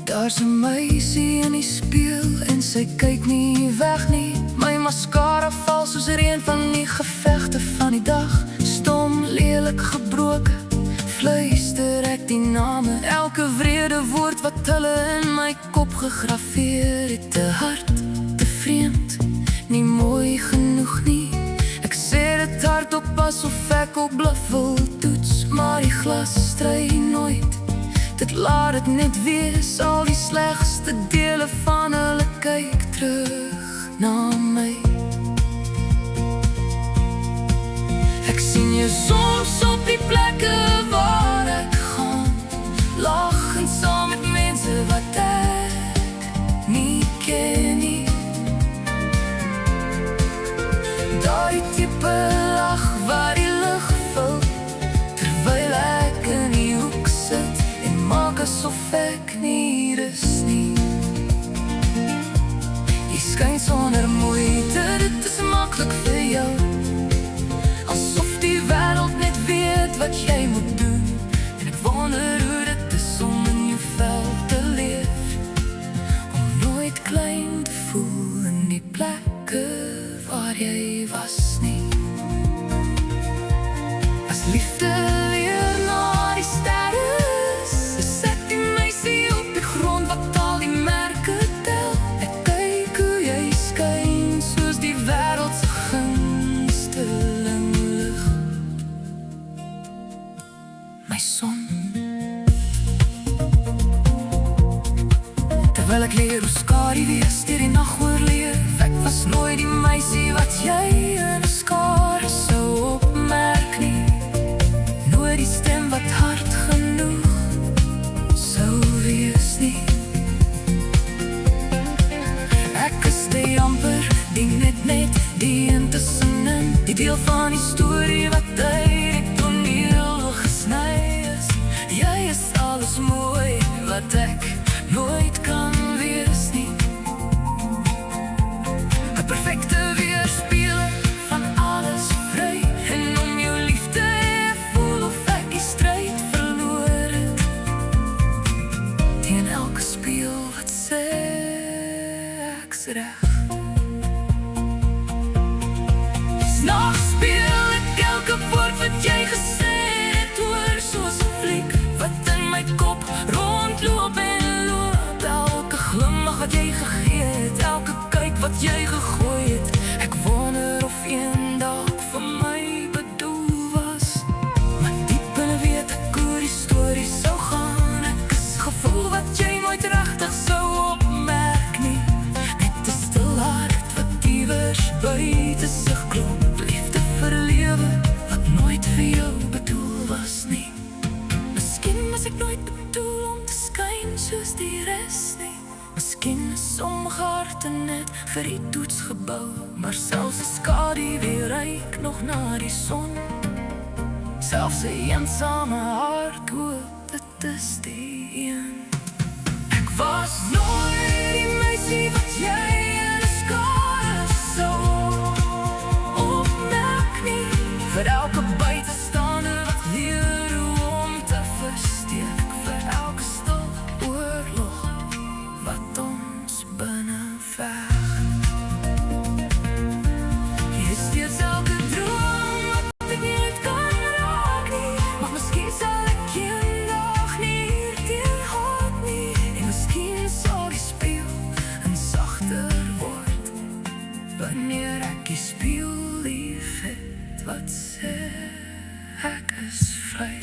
Daar's 'n meisie in die spieël en sy kyk nie weg nie. My mascara val soos reën van die gevegte van die dag. Stom, lelik, gebroke, fluister ek die name. Elke wrede woord wat hulle in my kop gegraveer het. Te hard, te vreemd, nie mooi genoeg nie. Ek sê dit hardop asof ek ook bluf wil toets, maar die glas stry nooit. Dit laat het net wees, al die slegste dele van hulle kyk terug na my. Ek sien jou soms op die plekke waar ek gaan, lachend saam met mense wat ek nie ken nie. Daai tipe lach waar die lug vul, terwyl ek in die hoek sit, maak asof ek nie rus nie. Jy skyn sonder moeite, dit is maklik vir jou, asof die wêreld net weet wat jy moet doen. En ek wonder hoe dit is om in jou vel te leef, om nooit klein te voel in die plekke waar jy was nie. As liefde weer na die sterre, terwyl ek leer hoe skadu wees, deur die nacht oorleef. Ek was nooit die meisie wat jy in 'n skare sou opmerk nie. Nooit die stem wat hard genoeg sou wees nie. Ek is te amper, die net, die intussenin, die deel van die storie wat uit die toneel gesny is. Jy is alles mooi wat ek nooit kan wees nie. 'n perfekte weerspieëling van alles vry. En om jou liefde voel of ek die stryd verloor het, teen elke spieël wat sê ek's reg. S'nachts speel ek elke woord wat jy gesê het, hoor soos 'n fliek wat in my kop rondloop en loop. Elke glimlach wat jy gegee het, elke kyk wat jy gegooi het. Ek wonder of eendag vir my bedoel was, maar diep binne weet ek hoe die storie sou gaan. Ek is gevoel wat jy nooit regtig sou opmerk nie. Net 'n stil hart wat iewers buite sig klop. Liefde vir lewe wat nooit vir jou bedoel was nie. Miskien was ek nooit bedoel om te skyn soos die res nie. Miskien is sommige harte net vir die toets gebou, maar selfs 'n skadu weer reik nog na die son. Selfs 'n eensame hart hoop dit is die een. Ek was nooit die meisie wat jy in 'n skare sou opmerk nie. Vir elke buitestander wat leer hoe om te versteek, vir elke stil oorlog wat ons binne veg. Jy is steeds elke droom wat ek nooit kan raak nie. Maar miskien sal ek eendag nie hierdeur haat nie. En miskien sal die spieël 'n sagter word, wanneer ek die spieël lief het wat sê ek is vry.